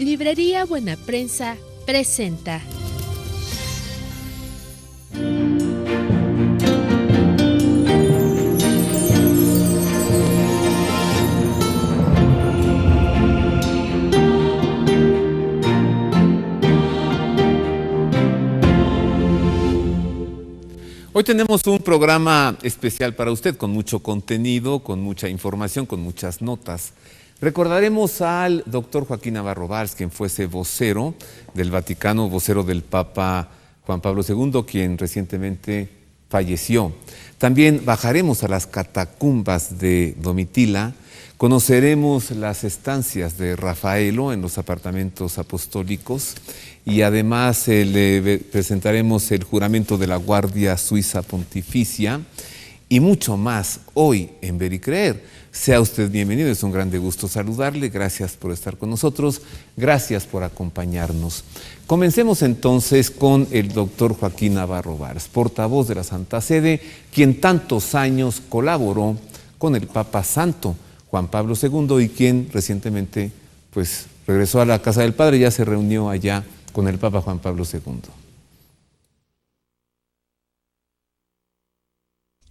Librería Buena Prensa presenta. Hoy tenemos un programa especial para usted, con mucho contenido, con mucha información, con muchas notas. Recordaremos al doctor Joaquín Navarro Valls, quien fuese vocero del Vaticano, vocero del Papa Juan Pablo II, quien recientemente falleció. También bajaremos a las catacumbas de Domitila, conoceremos las estancias de Rafaelo en los apartamentos apostólicos y además le presentaremos el juramento de la Guardia Suiza Pontificia y mucho más hoy en Ver y Creer. Sea usted bienvenido, es un grande gusto saludarle, gracias por estar con nosotros, gracias por acompañarnos. Comencemos entonces con el doctor Joaquín Navarro Valls, portavoz de la Santa Sede, quien tantos años colaboró con el Papa Santo Juan Pablo II y quien recientemente pues regresó a la Casa del Padre, ya se reunió allá con el Papa Juan Pablo II.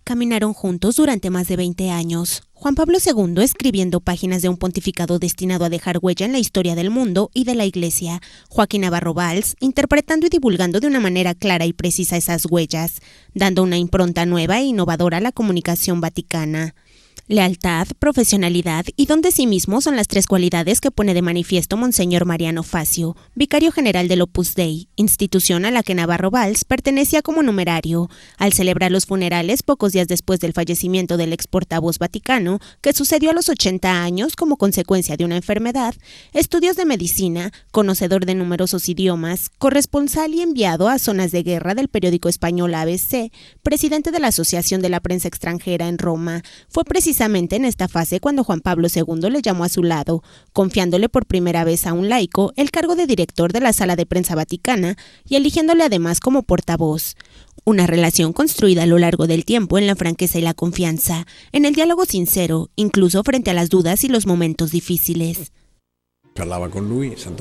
Caminaron juntos durante más de 20 años. Juan Pablo II escribiendo páginas de un pontificado destinado a dejar huella en la historia del mundo y de la Iglesia. Joaquín Navarro Valls interpretando y divulgando de una manera clara y precisa esas huellas, dando una impronta nueva e innovadora a la comunicación vaticana. Lealtad, profesionalidad y don de sí mismo son las tres cualidades que pone de manifiesto Monseñor Mariano Facio, vicario general del Opus Dei, institución a la que Navarro Valls pertenecía como numerario, al celebrar los funerales pocos días después del fallecimiento del ex portavoz vaticano, que sucedió a los 80 años como consecuencia de una enfermedad, estudios de medicina, conocedor de numerosos idiomas, corresponsal y enviado a zonas de guerra del periódico español ABC, presidente de la Asociación de la Prensa Extranjera en Roma, fue precisamente en esta fase cuando Juan Pablo II le llamó a su lado, confiándole por primera vez a un laico el cargo de director de la Sala de Prensa Vaticana y eligiéndole además como portavoz. Una relación construida a lo largo del tiempo en la franqueza y la confianza, en el diálogo sincero, incluso frente a las dudas y los momentos difíciles.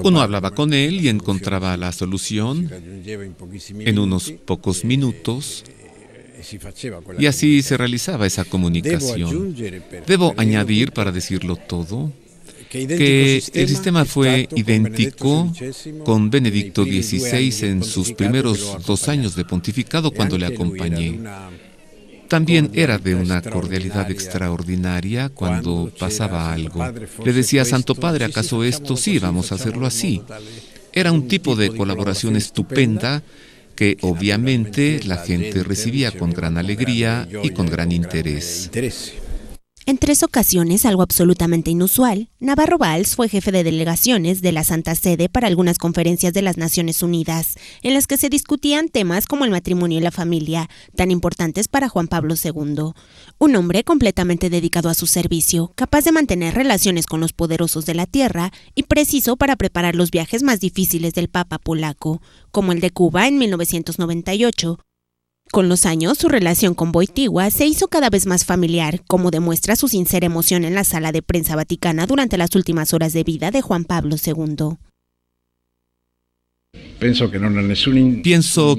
Uno hablaba con él y encontraba la solución en unos pocos minutos. Y así se realizaba esa comunicación. Debo añadir, para decirlo todo, que el sistema fue idéntico con Benedicto XVI en sus primeros 2 años de pontificado cuando le acompañé. También era de una cordialidad extraordinaria cuando pasaba algo. Le decía, Santo Padre, ¿acaso esto? Sí, vamos a hacerlo así. Era un tipo de colaboración estupenda que obviamente la gente recibía con gran alegría y con gran interés. En 3 ocasiones, algo absolutamente inusual, Navarro Valls fue jefe de delegaciones de la Santa Sede para algunas conferencias de las Naciones Unidas, en las que se discutían temas como el matrimonio y la familia, tan importantes para Juan Pablo II. Un hombre completamente dedicado a su servicio, capaz de mantener relaciones con los poderosos de la tierra y preciso para preparar los viajes más difíciles del Papa polaco, como el de Cuba en 1998. Con los años, su relación con Wojtyła se hizo cada vez más familiar, como demuestra su sincera emoción en la Sala de Prensa Vaticana durante las últimas horas de vida de Juan Pablo II. Pienso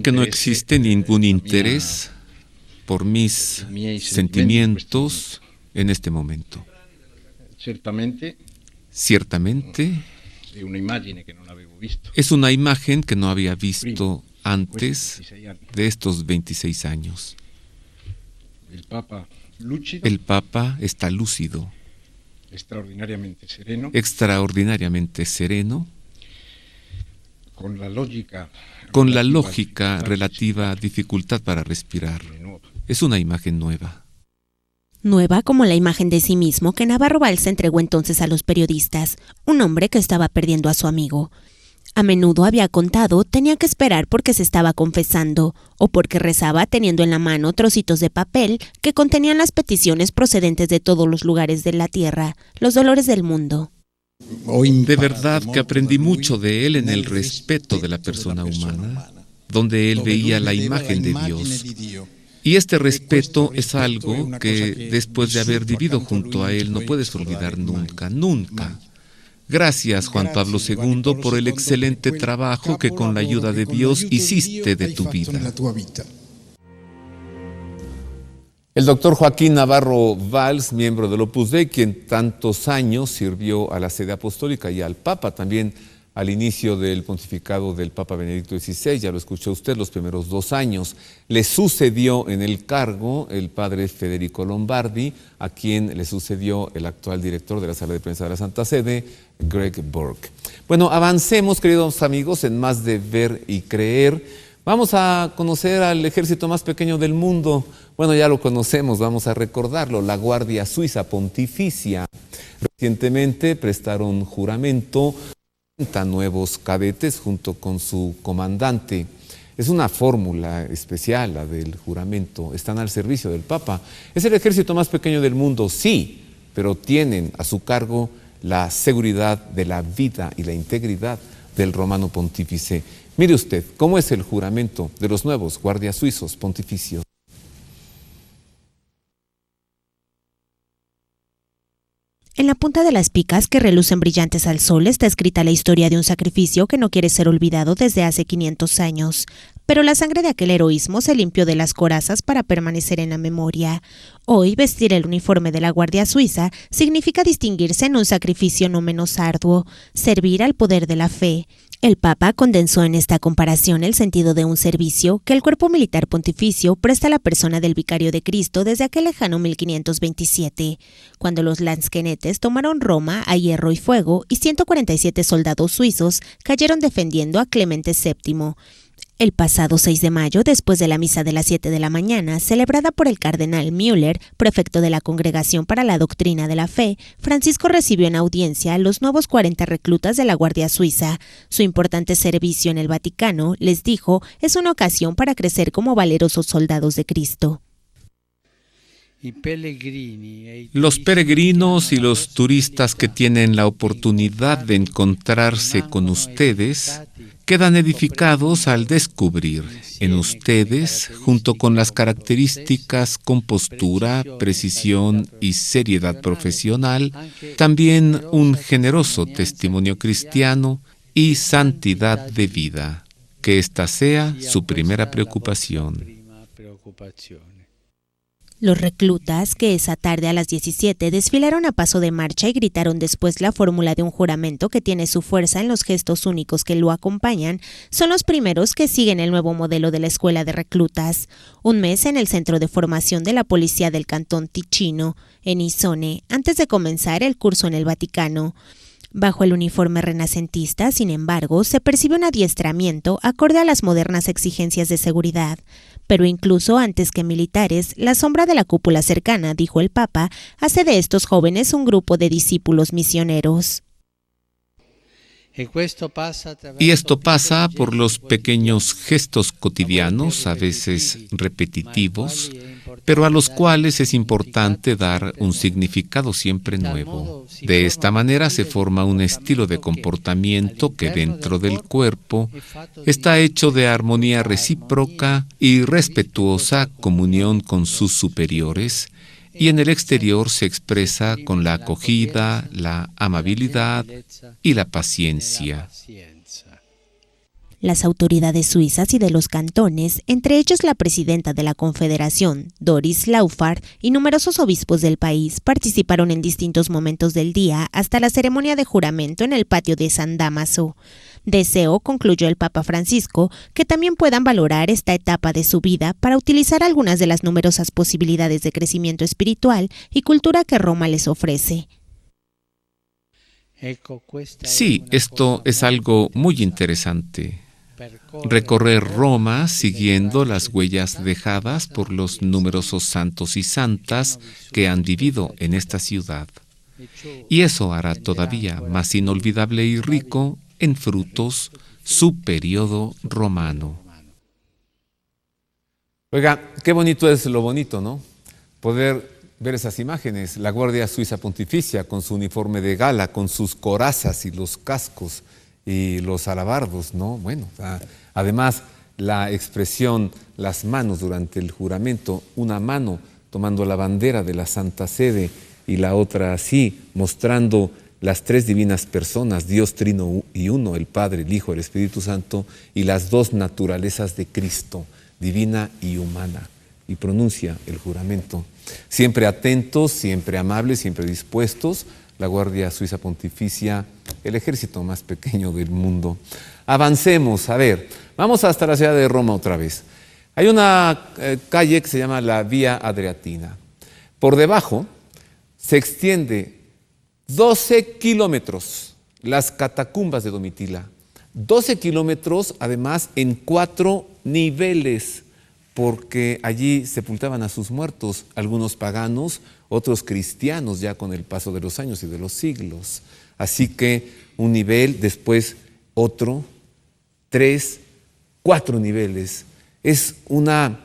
que no existe ningún interés por mis sentimientos en este momento. Ciertamente, es una imagen que no había visto antes de estos 26 años. El Papa está lúcido, extraordinariamente sereno, con la lógica relativa dificultad para respirar. Es una imagen nueva. Nueva como la imagen de sí mismo que Navarro Valls entregó entonces a los periodistas, un hombre que estaba perdiendo a su amigo. A menudo había contado, tenía que esperar porque se estaba confesando, o porque rezaba teniendo en la mano trocitos de papel que contenían las peticiones procedentes de todos los lugares de la tierra, los dolores del mundo. De verdad que aprendí mucho de él en el respeto de la persona humana, donde él veía la imagen de Dios. Y este respeto es algo que después de haber vivido junto a él no puedes olvidar nunca, nunca. Gracias, Juan Pablo II, por el excelente trabajo que con la ayuda de Dios hiciste de tu vida. El doctor Joaquín Navarro Valls, miembro del Opus Dei, quien tantos años sirvió a la sede apostólica y al Papa, también al inicio del pontificado del Papa Benedicto XVI, ya lo escuchó usted, los primeros 2 años. Le sucedió en el cargo el padre Federico Lombardi, a quien le sucedió el actual director de la Sala de Prensa de la Santa Sede, Greg Burke. Bueno, avancemos, queridos amigos, en Más de Ver y Creer. Vamos a conocer al ejército más pequeño del mundo. Bueno, ya lo conocemos, vamos a recordarlo, la Guardia Suiza Pontificia. Recientemente prestaron juramento 30 nuevos cadetes junto con su comandante. Es una fórmula especial la del juramento, están al servicio del Papa. Es el ejército más pequeño del mundo, sí, pero tienen a su cargo la seguridad de la vida y la integridad del romano pontífice. Mire usted, ¿cómo es el juramento de los nuevos guardias suizos pontificios? En la punta de las picas que relucen brillantes al sol está escrita la historia de un sacrificio que no quiere ser olvidado desde hace 500 años. Pero la sangre de aquel heroísmo se limpió de las corazas para permanecer en la memoria. Hoy, vestir el uniforme de la Guardia Suiza significa distinguirse en un sacrificio no menos arduo, servir al poder de la fe. El Papa condensó en esta comparación el sentido de un servicio que el cuerpo militar pontificio presta a la persona del vicario de Cristo desde aquel lejano 1527, cuando los lansquenetes tomaron Roma a hierro y fuego y 147 soldados suizos cayeron defendiendo a Clemente VII. El pasado 6 de mayo, después de la misa de las 7 de la mañana, celebrada por el cardenal Müller, prefecto de la Congregación para la Doctrina de la Fe, Francisco recibió en audiencia a los nuevos 40 reclutas de la Guardia Suiza. Su importante servicio en el Vaticano, les dijo, es una ocasión para crecer como valerosos soldados de Cristo. Los peregrinos y los turistas que tienen la oportunidad de encontrarse con ustedes quedan edificados al descubrir en ustedes, junto con las características compostura, precisión y seriedad profesional, también un generoso testimonio cristiano y santidad de vida. Que esta sea su primera preocupación. Los reclutas, que esa tarde a las 17 desfilaron a paso de marcha y gritaron después la fórmula de un juramento que tiene su fuerza en los gestos únicos que lo acompañan, son los primeros que siguen el nuevo modelo de la escuela de reclutas. Un mes en el centro de formación de la policía del cantón Ticino, en Isone, antes de comenzar el curso en el Vaticano. Bajo el uniforme renacentista, sin embargo, se percibe un adiestramiento acorde a las modernas exigencias de seguridad. Pero incluso antes que militares, la sombra de la cúpula cercana, dijo el Papa, hace de estos jóvenes un grupo de discípulos misioneros. Y esto pasa por los pequeños gestos cotidianos, a veces repetitivos, pero a los cuales es importante dar un significado siempre nuevo. De esta manera se forma un estilo de comportamiento que dentro del cuerpo está hecho de armonía recíproca y respetuosa comunión con sus superiores, y en el exterior se expresa con la acogida, la amabilidad y la paciencia. Las autoridades suizas y de los cantones, entre ellos la presidenta de la Confederación, Doris Laufard, y numerosos obispos del país, participaron en distintos momentos del día hasta la ceremonia de juramento en el patio de San Dámaso. Deseo, concluyó el Papa Francisco, que también puedan valorar esta etapa de su vida para utilizar algunas de las numerosas posibilidades de crecimiento espiritual y cultura que Roma les ofrece. Sí, esto es algo muy interesante. Recorrer Roma siguiendo las huellas dejadas por los numerosos santos y santas que han vivido en esta ciudad. Y eso hará todavía más inolvidable y rico en frutos su periodo romano. Oiga, qué bonito es lo bonito, ¿no? Poder ver esas imágenes, la Guardia Suiza Pontificia con su uniforme de gala, con sus corazas y los cascos y los alabardos, ¿no? Bueno, además la expresión, las manos durante el juramento, una mano tomando la bandera de la Santa Sede y la otra así, mostrando las tres divinas personas, Dios Trino y Uno, el Padre, el Hijo, el Espíritu Santo, y las dos naturalezas de Cristo, divina y humana, y pronuncia el juramento. Siempre atentos, siempre amables, siempre dispuestos, la Guardia Suiza Pontificia, el ejército más pequeño del mundo. Avancemos, a ver, vamos hasta la ciudad de Roma otra vez. Hay una calle que se llama la Vía Adriatina. Por debajo se extiende 12 kilómetros las catacumbas de Domitila. 12 kilómetros, además, en 4 niveles, porque allí sepultaban a sus muertos, algunos paganos, otros cristianos, ya con el paso de los años y de los siglos. Así que un nivel, después otro, 3, 4 niveles. Es una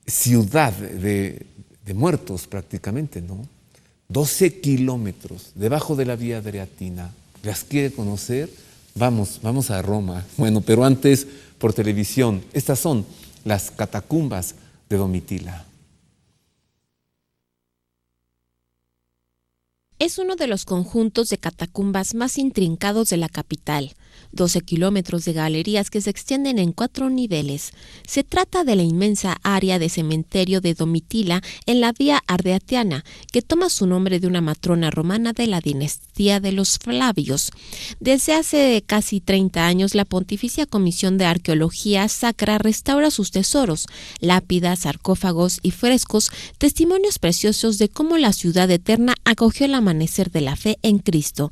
ciudad de muertos prácticamente, ¿no? 12 kilómetros debajo de la Vía Adriatina. ¿Las quiere conocer? Vamos a Roma. Bueno, pero antes, por televisión, estas son las catacumbas de Domitila. Es uno de los conjuntos de catacumbas más intrincados de la capital. 12 kilómetros de galerías que se extienden en 4 niveles. Se trata de la inmensa área de cementerio de Domitila en la Vía Ardeatiana, que toma su nombre de una matrona romana de la dinastía de los Flavios. Desde hace casi 30 años, la Pontificia Comisión de Arqueología Sacra restaura sus tesoros, lápidas, sarcófagos y frescos, testimonios preciosos de cómo la ciudad eterna acogió el amanecer de la fe en Cristo.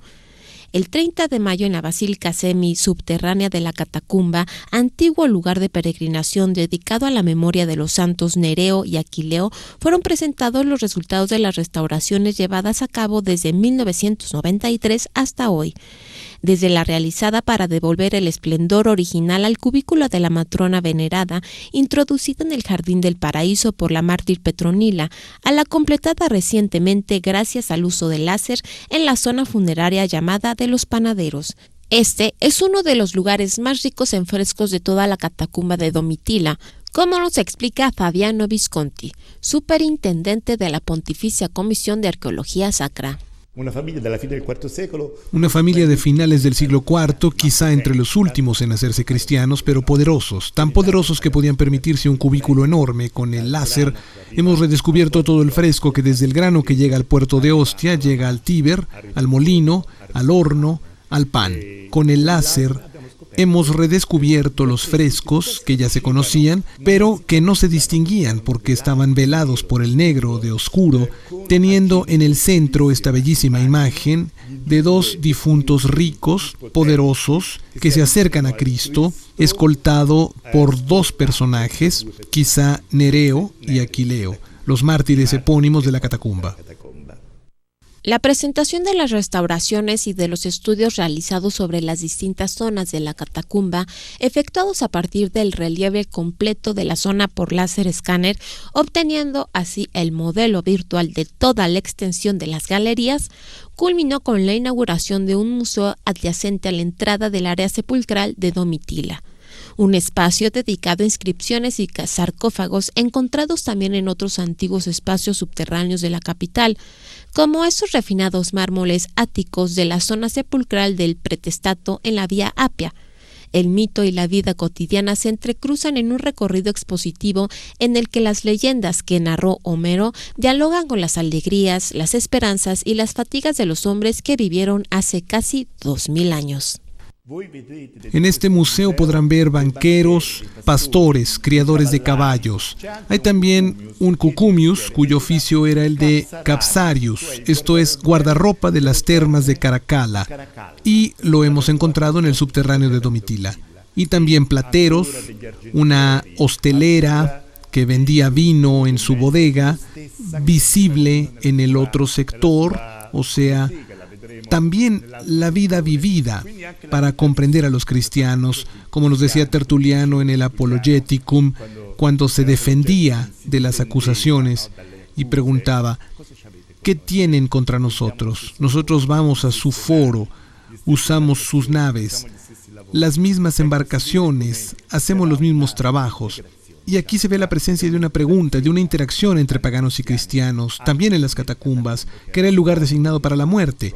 El 30 de mayo en la Basílica Semi-Subterránea de la Catacumba, antiguo lugar de peregrinación dedicado a la memoria de los santos Nereo y Aquileo, fueron presentados los resultados de las restauraciones llevadas a cabo desde 1993 hasta hoy. Desde la realizada para devolver el esplendor original al cubículo de la matrona venerada, introducida en el Jardín del Paraíso por la mártir Petronila, a la completada recientemente gracias al uso del láser en la zona funeraria llamada de los Panaderos. Este es uno de los lugares más ricos en frescos de toda la catacumba de Domitila, como nos explica Fabiano Visconti, superintendente de la Pontificia Comisión de Arqueología Sacra. Una familia de finales del siglo IV, quizá entre los últimos en hacerse cristianos, pero poderosos, tan poderosos que podían permitirse un cubículo enorme. Con el láser hemos redescubierto todo el fresco que desde el grano que llega al puerto de Ostia llega al Tíber, al molino, al horno, al pan. Con el láser hemos redescubierto los frescos que ya se conocían, pero que no se distinguían porque estaban velados por el negro de oscuro, teniendo en el centro esta bellísima imagen de 2 difuntos ricos, poderosos, que se acercan a Cristo, escoltado por 2 personajes, quizá Nereo y Aquileo, los mártires epónimos de la catacumba. La presentación de las restauraciones y de los estudios realizados sobre las distintas zonas de la catacumba, efectuados a partir del relieve completo de la zona por láser escáner, obteniendo así el modelo virtual de toda la extensión de las galerías, culminó con la inauguración de un museo adyacente a la entrada del área sepulcral de Domitila. Un espacio dedicado a inscripciones y sarcófagos encontrados también en otros antiguos espacios subterráneos de la capital, como esos refinados mármoles áticos de la zona sepulcral del Pretestato en la Vía Apia. El mito y la vida cotidiana se entrecruzan en un recorrido expositivo en el que las leyendas que narró Homero dialogan con las alegrías, las esperanzas y las fatigas de los hombres que vivieron hace casi 2000 años. En este museo podrán ver banqueros, pastores, criadores de caballos. Hay también un cucumius, cuyo oficio era el de capsarius, esto es guardarropa de las termas de Caracalla, y lo hemos encontrado en el subterráneo de Domitila. Y también plateros, una hostelera que vendía vino en su bodega, visible en el otro sector, o sea, también la vida vivida para comprender a los cristianos, como nos decía Tertuliano en el Apologeticum, cuando se defendía de las acusaciones y preguntaba, ¿qué tienen contra nosotros? Nosotros vamos a su foro, usamos sus naves, las mismas embarcaciones, hacemos los mismos trabajos. Y aquí se ve la presencia de una pregunta, de una interacción entre paganos y cristianos, también en las catacumbas, que era el lugar designado para la muerte.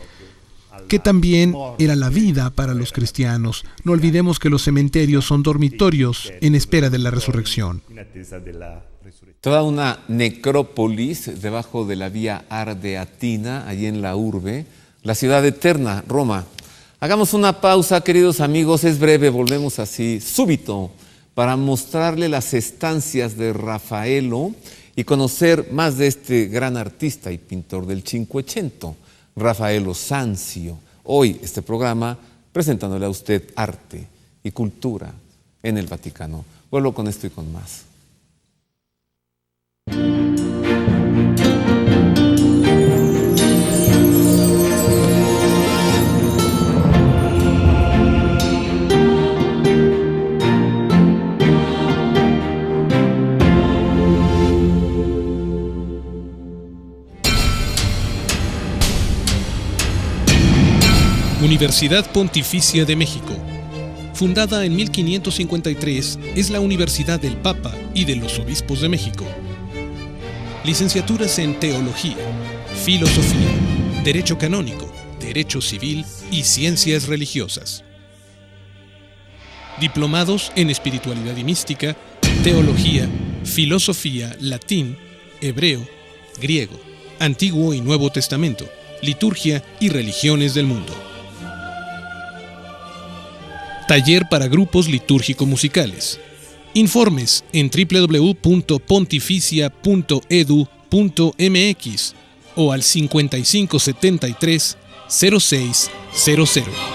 que también era la vida para los cristianos. No olvidemos que los cementerios son dormitorios en espera de la resurrección. Toda una necrópolis debajo de la vía Ardeatina, allí en la urbe, la ciudad eterna, Roma. Hagamos una pausa, queridos amigos, es breve, volvemos así, súbito, para mostrarle las estancias de Raffaello y conocer más de este gran artista y pintor del Cinquecento, Raffaello Sanzio. Hoy este programa presentándole a usted arte y cultura en el Vaticano. Vuelvo con esto y con más. Universidad Pontificia de México. Fundada en 1553, es la Universidad del Papa y de los Obispos de México. Licenciaturas en Teología, Filosofía, Derecho Canónico, Derecho Civil y Ciencias Religiosas. Diplomados en Espiritualidad y Mística, Teología, Filosofía, Latín, Hebreo, Griego, Antiguo y Nuevo Testamento, Liturgia y Religiones del Mundo. Taller para grupos litúrgico-musicales. Informes en www.pontificia.edu.mx o al 5573 0600.